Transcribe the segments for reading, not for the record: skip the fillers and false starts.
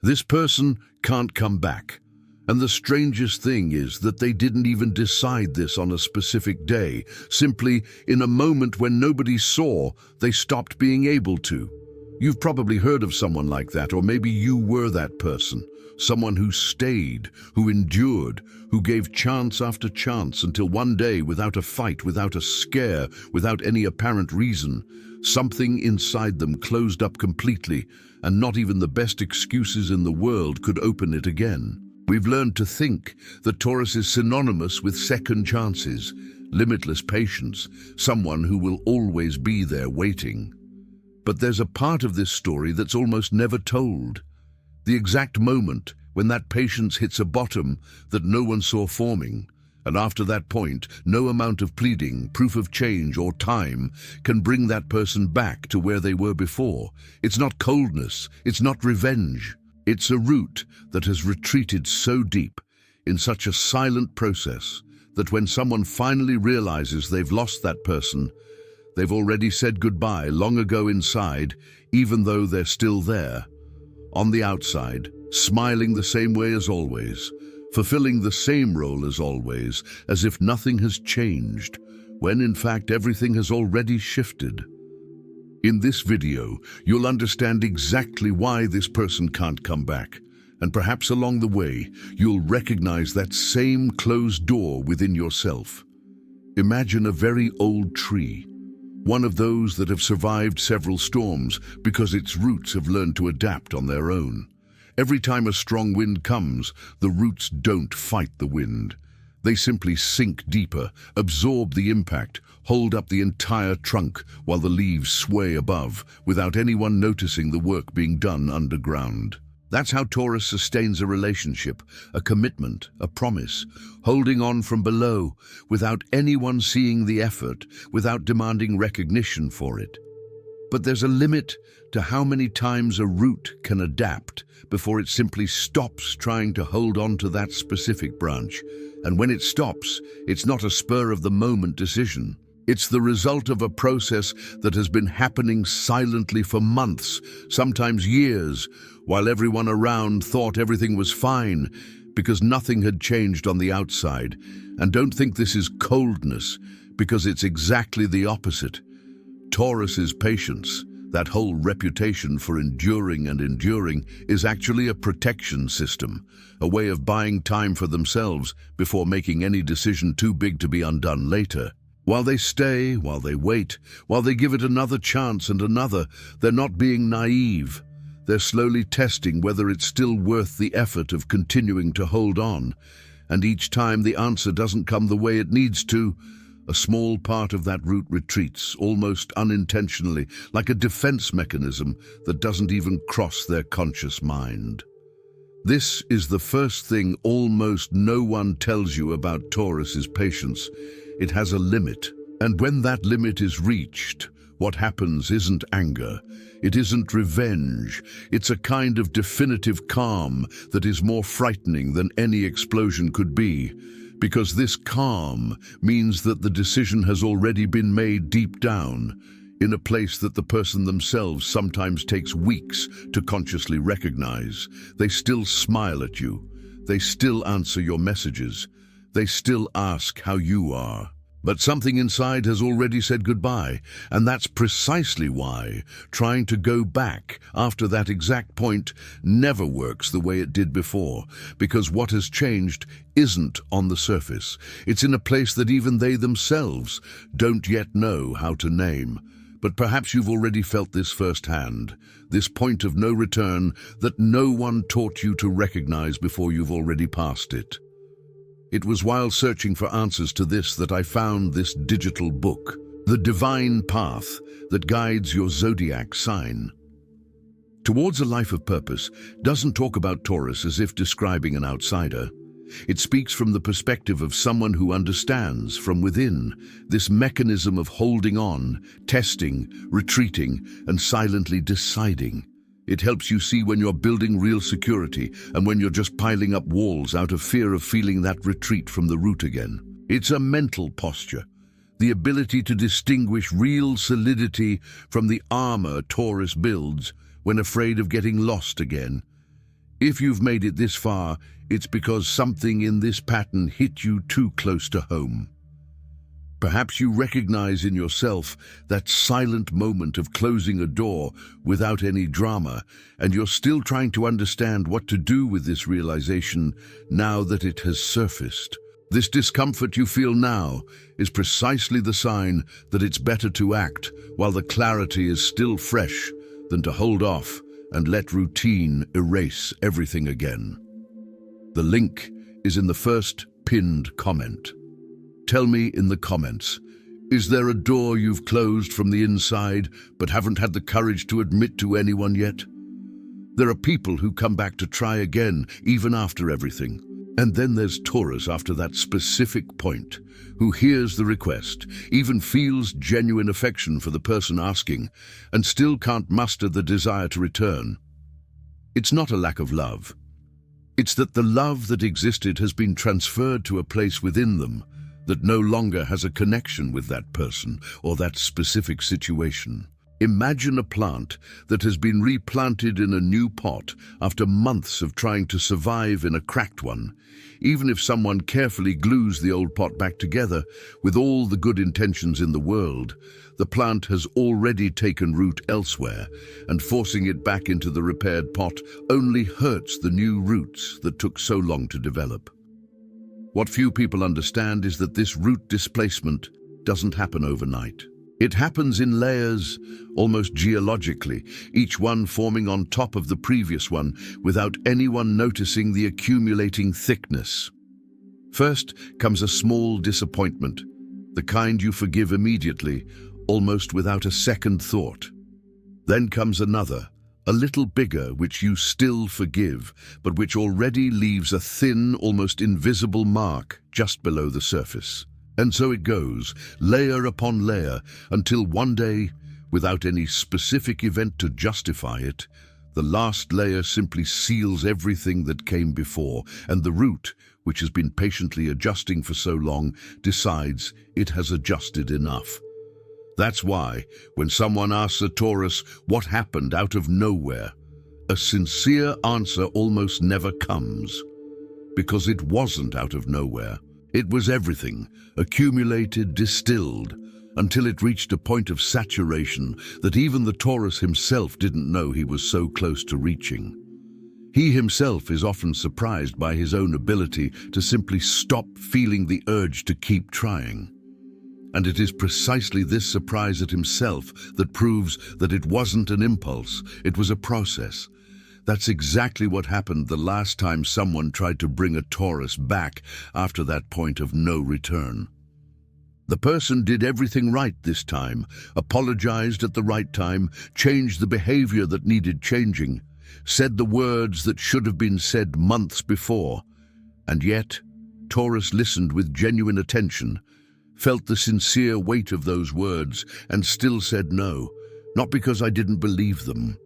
This person can't come back. And the strangest thing is that they didn't even decide this on a specific day. Simply, in a moment when nobody saw, they stopped being able to. You've probably heard of someone like that, or maybe you were that person. Someone who stayed, who endured, who gave chance after chance until one day, without a fight, without a scare, without any apparent reason, something inside them closed up completely, and not even the best excuses in the world could open it again. We've learned to think that Taurus is synonymous with second chances, limitless patience, someone who will always be there waiting. But there's a part of this story that's almost never told. The exact moment when that patience hits a bottom that no one saw forming. And after that point, no amount of pleading, proof of change, or time can bring that person back to where they were before. It's not coldness, it's not revenge. It's a root that has retreated so deep, in such a silent process, that when someone finally realizes they've lost that person, they've already said goodbye long ago inside, even though they're still there. On the outside, smiling the same way as always, fulfilling the same role as always, as if nothing has changed, when in fact everything has already shifted. In this video, you'll understand exactly why this person can't come back, and perhaps along the way, you'll recognize that same closed door within yourself. Imagine a very old tree, one of those that have survived several storms because its roots have learned to adapt on their own. Every time a strong wind comes, the roots don't fight the wind. They simply sink deeper, absorb the impact, hold up the entire trunk while the leaves sway above, without anyone noticing the work being done underground. That's how Taurus sustains a relationship, a commitment, a promise, holding on from below, without anyone seeing the effort, without demanding recognition for it. But there's a limit to how many times a root can adapt before it simply stops trying to hold on to that specific branch. And when it stops, it's not a spur-of-the-moment decision. It's the result of a process that has been happening silently for months, sometimes years, while everyone around thought everything was fine, because nothing had changed on the outside. And don't think this is coldness, because it's exactly the opposite. Taurus's patience, that whole reputation for enduring and enduring, is actually a protection system, a way of buying time for themselves before making any decision too big to be undone later. While they stay, while they wait, while they give it another chance and another, they're not being naive. They're slowly testing whether it's still worth the effort of continuing to hold on. And each time the answer doesn't come the way it needs to, a small part of that root retreats, almost unintentionally, like a defense mechanism that doesn't even cross their conscious mind. This is the first thing almost no one tells you about Taurus's patience. It has a limit, and when that limit is reached, what happens isn't anger, it isn't revenge, it's a kind of definitive calm that is more frightening than any explosion could be. Because this calm means that the decision has already been made deep down, in a place that the person themselves sometimes takes weeks to consciously recognize. They still smile at you. They still answer your messages. They still ask how you are. But something inside has already said goodbye, and that's precisely why trying to go back after that exact point never works the way it did before, because what has changed isn't on the surface. It's in a place that even they themselves don't yet know how to name. But perhaps you've already felt this firsthand, this point of no return that no one taught you to recognize before you've already passed it. It was while searching for answers to this that I found this digital book, The Divine Path That Guides Your Zodiac Sign. Towards a Life of Purpose doesn't talk about Taurus as if describing an outsider. It speaks from the perspective of someone who understands from within this mechanism of holding on, testing, retreating, and silently deciding. It helps you see when you're building real security and when you're just piling up walls out of fear of feeling that retreat from the root again. It's a mental posture, the ability to distinguish real solidity from the armor Taurus builds when afraid of getting lost again. If you've made it this far, it's because something in this pattern hit you too close to home. Perhaps you recognize in yourself that silent moment of closing a door without any drama, and you're still trying to understand what to do with this realization now that it has surfaced. This discomfort you feel now is precisely the sign that it's better to act while the clarity is still fresh than to hold off and let routine erase everything again. The link is in the first pinned comment. Tell me in the comments, is there a door you've closed from the inside but haven't had the courage to admit to anyone yet? There are people who come back to try again, even after everything. And then there's Taurus after that specific point, who hears the request, even feels genuine affection for the person asking, and still can't muster the desire to return. It's not a lack of love. It's that the love that existed has been transferred to a place within them that no longer has a connection with that person or that specific situation. Imagine a plant that has been replanted in a new pot after months of trying to survive in a cracked one. Even if someone carefully glues the old pot back together with all the good intentions in the world, the plant has already taken root elsewhere, and forcing it back into the repaired pot only hurts the new roots that took so long to develop. What few people understand is that this root displacement doesn't happen overnight. It happens in layers, almost geologically, each one forming on top of the previous one without anyone noticing the accumulating thickness. First comes a small disappointment, the kind you forgive immediately, almost without a second thought. Then comes another, a little bigger, which you still forgive, but which already leaves a thin, almost invisible mark just below the surface. And so it goes, layer upon layer, until one day, without any specific event to justify it, the last layer simply seals everything that came before, and the root, which has been patiently adjusting for so long, decides it has adjusted enough. That's why, when someone asks a Taurus what happened out of nowhere, a sincere answer almost never comes. Because it wasn't out of nowhere. It was everything, accumulated, distilled, until it reached a point of saturation that even the Taurus himself didn't know he was so close to reaching. He himself is often surprised by his own ability to simply stop feeling the urge to keep trying. And it is precisely this surprise at himself that proves that it wasn't an impulse, it was a process. That's exactly what happened the last time someone tried to bring a Taurus back after that point of no return. The person did everything right this time, apologized at the right time, changed the behavior that needed changing, said the words that should have been said months before. And yet, Taurus listened with genuine attention, felt the sincere weight of those words, and still said no, not because I didn't believe them,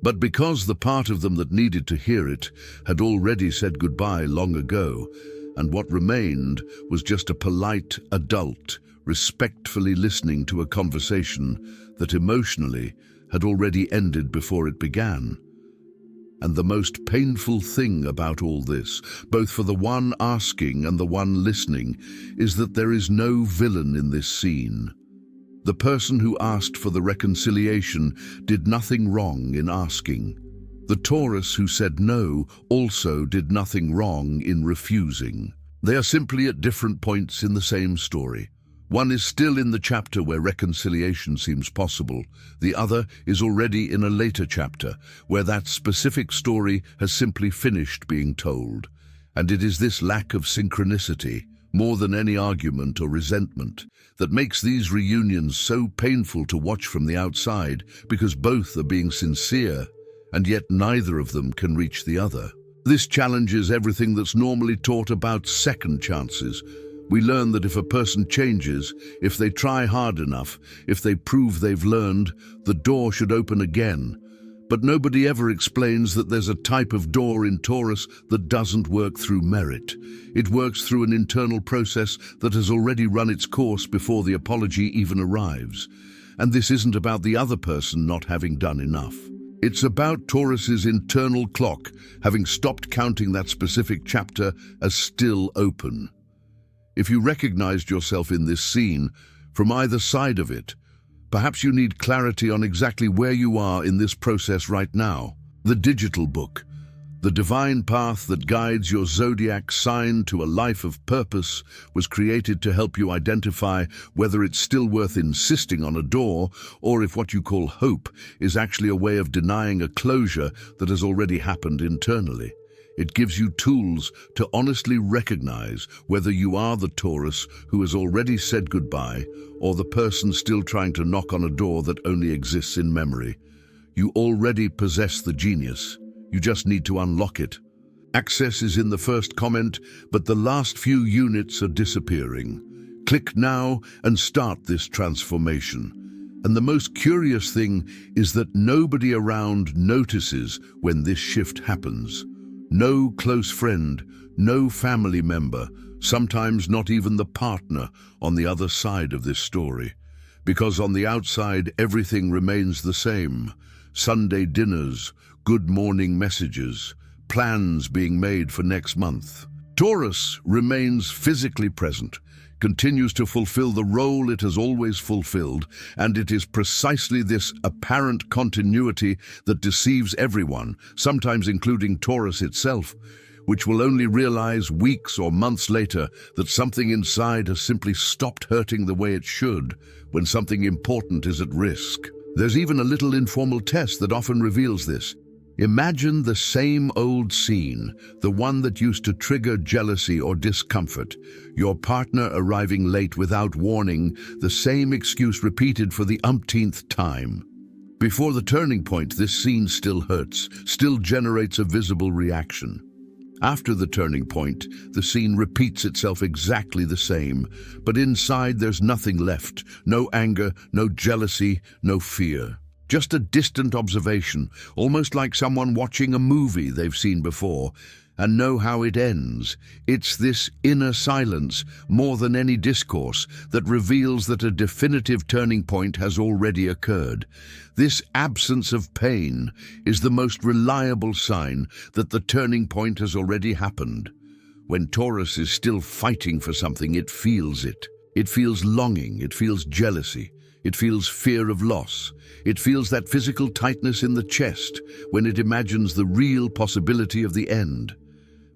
but because the part of them that needed to hear it had already said goodbye long ago, and what remained was just a polite adult respectfully listening to a conversation that emotionally had already ended before it began. And the most painful thing about all this, both for the one asking and the one listening, is that there is no villain in this scene. The person who asked for the reconciliation did nothing wrong in asking. The Taurus who said no also did nothing wrong in refusing. They are simply at different points in the same story. One is still in the chapter where reconciliation seems possible. The other is already in a later chapter where that specific story has simply finished being told. And it is this lack of synchronicity, more than any argument or resentment, that makes these reunions so painful to watch from the outside, because both are being sincere, and yet neither of them can reach the other. This challenges everything that's normally taught about second chances. We learn that if a person changes, if they try hard enough, if they prove they've learned, the door should open again. But nobody ever explains that there's a type of door in Taurus that doesn't work through merit. It works through an internal process that has already run its course before the apology even arrives. And this isn't about the other person not having done enough. It's about Taurus's internal clock, having stopped counting that specific chapter as still open. If you recognized yourself in this scene, from either side of it, perhaps you need clarity on exactly where you are in this process right now. The digital book, the divine path that guides your zodiac sign to a life of purpose, was created to help you identify whether it's still worth insisting on a door, or if what you call hope is actually a way of denying a closure that has already happened internally. It gives you tools to honestly recognize whether you are the Taurus who has already said goodbye, or the person still trying to knock on a door that only exists in memory. You already possess the genius. You just need to unlock it. Access is in the first comment, but the last few units are disappearing. Click now and start this transformation. And the most curious thing is that nobody around notices when this shift happens. No close friend, no family member, sometimes not even the partner on the other side of this story. Because on the outside, everything remains the same. Sunday dinners, good morning messages, plans being made for next month. Taurus remains physically present, continues to fulfill the role it has always fulfilled, and it is precisely this apparent continuity that deceives everyone, sometimes including Taurus itself, which will only realize weeks or months later that something inside has simply stopped hurting the way it should when something important is at risk. There's even a little informal test that often reveals this. Imagine the same old scene, the one that used to trigger jealousy or discomfort, your partner arriving late without warning, the same excuse repeated for the umpteenth time. Before the turning point, this scene still hurts, still generates a visible reaction. After the turning point, the scene repeats itself exactly the same, but inside there's nothing left, no anger, no jealousy, no fear. Just a distant observation, almost like someone watching a movie they've seen before and know how it ends. It's this inner silence, more than any discourse, that reveals that a definitive turning point has already occurred. This absence of pain is the most reliable sign that the turning point has already happened. When Taurus is still fighting for something, it feels it. It feels longing, it feels jealousy. It feels fear of loss. It feels that physical tightness in the chest when it imagines the real possibility of the end.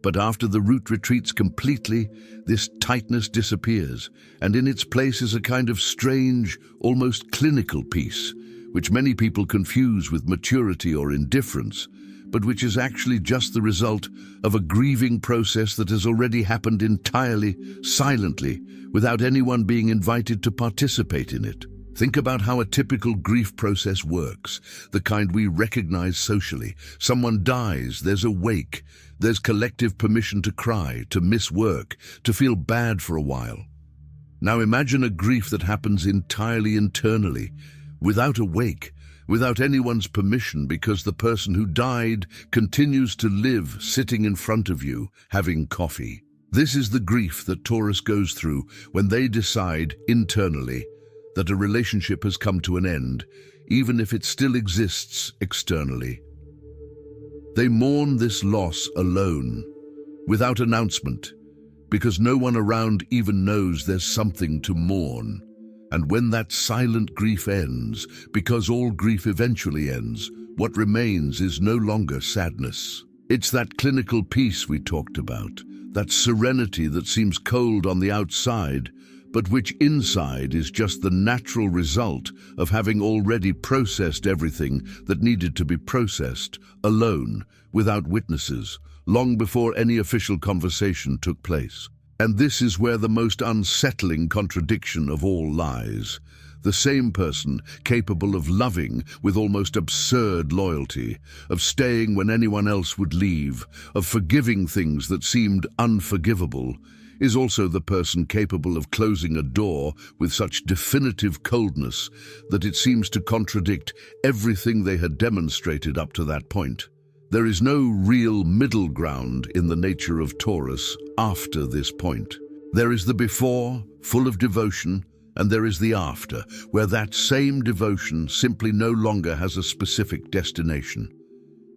But after the root retreats completely, this tightness disappears, and in its place is a kind of strange, almost clinical peace, which many people confuse with maturity or indifference, but which is actually just the result of a grieving process that has already happened entirely, silently, without anyone being invited to participate in it. Think about how a typical grief process works, the kind we recognize socially. Someone dies, there's a wake, there's collective permission to cry, to miss work, to feel bad for a while. Now imagine a grief that happens entirely internally, without a wake, without anyone's permission, because the person who died continues to live sitting in front of you, having coffee. This is the grief that Taurus goes through when they decide internally that a relationship has come to an end, even if it still exists externally. They mourn this loss alone, without announcement, because no one around even knows there's something to mourn. And when that silent grief ends, because all grief eventually ends, what remains is no longer sadness. It's that clinical peace we talked about, that serenity that seems cold on the outside, but which inside is just the natural result of having already processed everything that needed to be processed, alone, without witnesses, long before any official conversation took place. And this is where the most unsettling contradiction of all lies. The same person, capable of loving with almost absurd loyalty, of staying when anyone else would leave, of forgiving things that seemed unforgivable, is also the person capable of closing a door with such definitive coldness that it seems to contradict everything they had demonstrated up to that point. There is no real middle ground in the nature of Taurus after this point. There is the before, full of devotion, And there is the after, where that same devotion simply no longer has a specific destination.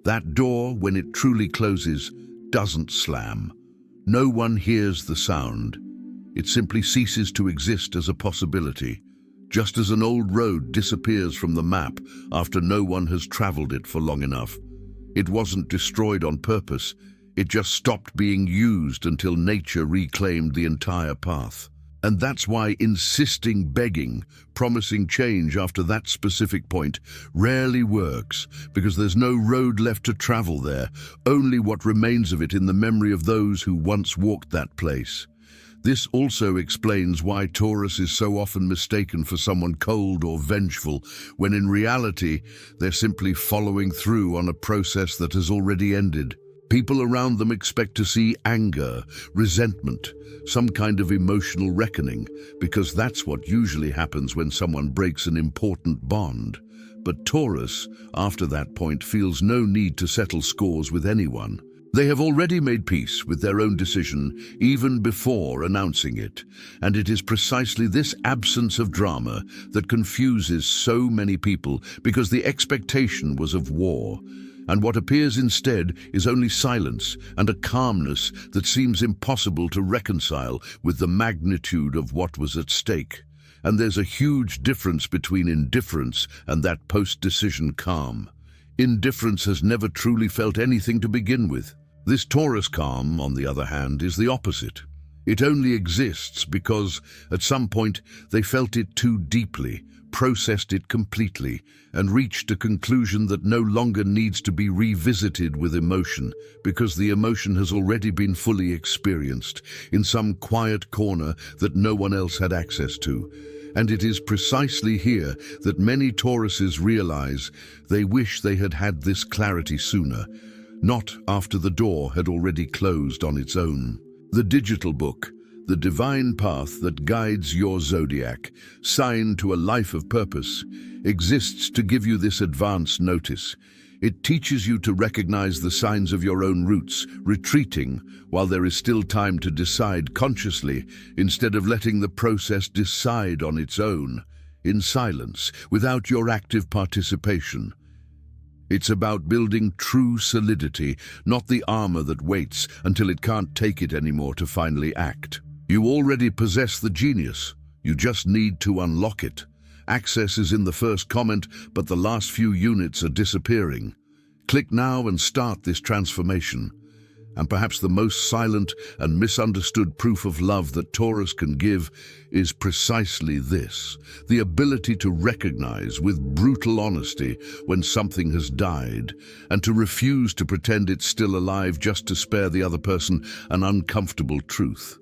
That door, when it truly closes, doesn't slam. No one hears the sound. It simply ceases to exist as a possibility, just as an old road disappears from the map after no one has traveled it for long enough. It wasn't destroyed on purpose. It just stopped being used until nature reclaimed the entire path. And that's why insisting, begging, promising change after that specific point rarely works, because there's no road left to travel there, only what remains of it in the memory of those who once walked that place. This also explains why Taurus is so often mistaken for someone cold or vengeful, when in reality they're simply following through on a process that has already ended. People around them expect to see anger, resentment, some kind of emotional reckoning, because that's what usually happens when someone breaks an important bond. But Taurus, after that point, feels no need to settle scores with anyone. They have already made peace with their own decision even before announcing it, and it is precisely this absence of drama that confuses so many people, because the expectation was of war. And what appears instead is only silence and a calmness that seems impossible to reconcile with the magnitude of what was at stake. And there's a huge difference between indifference and that post-decision calm. Indifference has never truly felt anything to begin with. This Taurus calm, on the other hand, is the opposite. It only exists because, at some point, they felt it too deeply, processed it completely, and reached a conclusion that no longer needs to be revisited with emotion, because the emotion has already been fully experienced in some quiet corner that no one else had access to. And it is precisely here that many Tauruses realize they wish they had had this clarity sooner, not after the door had already closed on its own. The digital book, the divine path that guides your zodiac, sign to a life of purpose, exists to give you this advance notice. It teaches you to recognize the signs of your own roots, retreating while there is still time to decide consciously, instead of letting the process decide on its own, in silence, without your active participation. It's about building true solidity, not the armor that waits until it can't take it anymore to finally act. You already possess the genius. You just need to unlock it. Access is in the first comment, but the last few units are disappearing. Click now and start this transformation. And perhaps the most silent and misunderstood proof of love that Taurus can give is precisely this: the ability to recognize with brutal honesty when something has died, and to refuse to pretend it's still alive just to spare the other person an uncomfortable truth.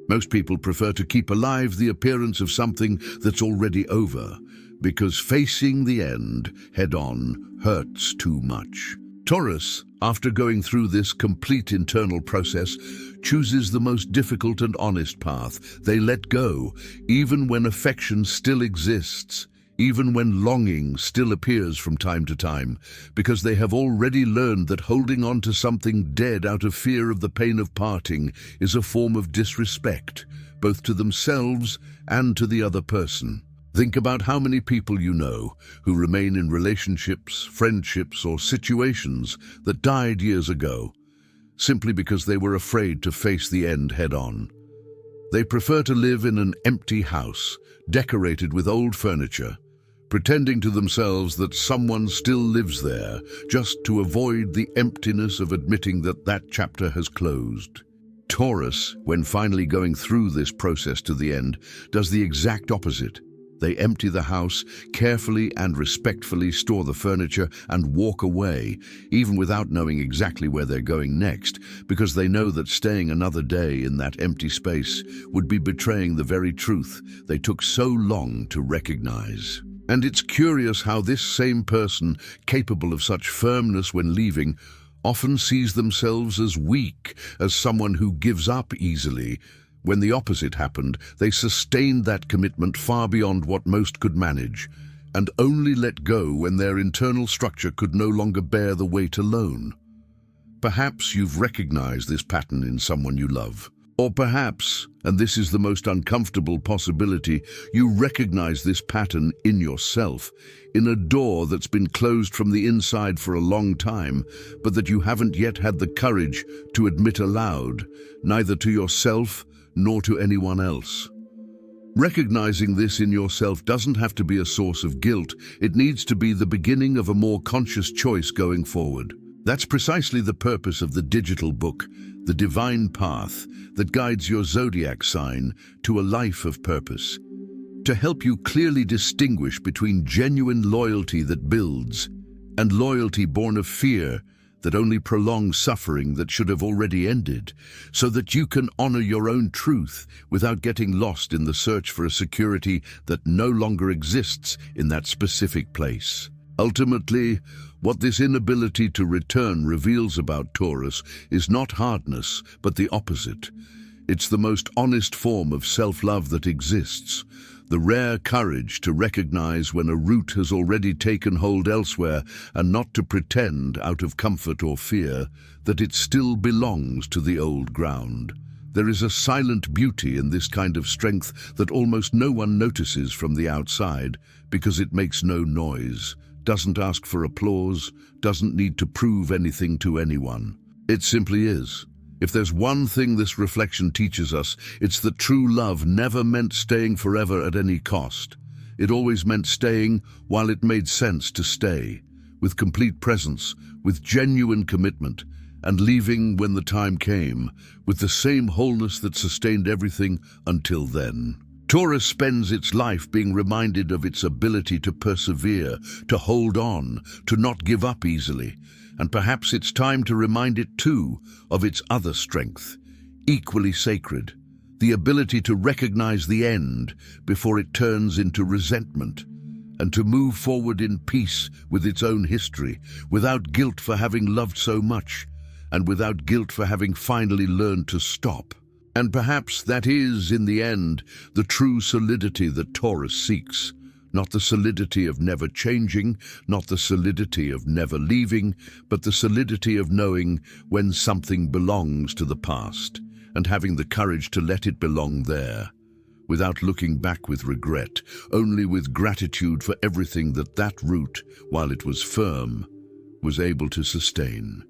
Most people prefer to keep alive the appearance of something that's already over, because facing the end head-on hurts too much. Taurus, after going through this complete internal process, chooses the most difficult and honest path. They let go, even when affection still exists, even when longing still appears from time to time, because they have already learned that holding on to something dead out of fear of the pain of parting is a form of disrespect, both to themselves and to the other person. Think about how many people you know who remain in relationships, friendships, or situations that died years ago, simply because they were afraid to face the end head-on. They prefer to live in an empty house, decorated with old furniture, pretending to themselves that someone still lives there, just to avoid the emptiness of admitting that that chapter has closed. Taurus, when finally going through this process to the end, does the exact opposite. They empty the house, carefully and respectfully store the furniture, and walk away, even without knowing exactly where they're going next, because they know that staying another day in that empty space would be betraying the very truth they took so long to recognize. And it's curious how this same person, capable of such firmness when leaving, often sees themselves as weak, as someone who gives up easily. When the opposite happened, they sustained that commitment far beyond what most could manage, and only let go when their internal structure could no longer bear the weight alone. Perhaps you've recognized this pattern in someone you love. Or perhaps, and this is the most uncomfortable possibility, you recognize this pattern in yourself, in a door that's been closed from the inside for a long time, but that you haven't yet had the courage to admit aloud, neither to yourself nor to anyone else. Recognizing this in yourself doesn't have to be a source of guilt. It needs to be the beginning of a more conscious choice going forward. That's precisely the purpose of the digital book, The Divine Path, that guides your zodiac sign to a life of purpose. To help you clearly distinguish between genuine loyalty that builds and loyalty born of fear that only prolongs suffering that should have already ended, so that you can honor your own truth without getting lost in the search for a security that no longer exists in that specific place. Ultimately, what this inability to return reveals about Taurus is not hardness, but the opposite. It's the most honest form of self-love that exists, the rare courage to recognize when a root has already taken hold elsewhere and not to pretend, out of comfort or fear, that it still belongs to the old ground. There is a silent beauty in this kind of strength that almost no one notices from the outside because it makes no noise, doesn't ask for applause, doesn't need to prove anything to anyone. It simply is. If there's one thing this reflection teaches us, it's that true love never meant staying forever at any cost. It always meant staying while it made sense to stay, with complete presence, with genuine commitment, and leaving when the time came, with the same wholeness that sustained everything until then. Taurus spends its life being reminded of its ability to persevere, to hold on, to not give up easily. And perhaps it's time to remind it too of its other strength, equally sacred, the ability to recognize the end before it turns into resentment, and to move forward in peace with its own history, without guilt for having loved so much, and without guilt for having finally learned to stop. And perhaps that is, in the end, the true solidity that Taurus seeks. Not the solidity of never changing, not the solidity of never leaving, but the solidity of knowing when something belongs to the past and having the courage to let it belong there, without looking back with regret, only with gratitude for everything that root, while it was firm, was able to sustain.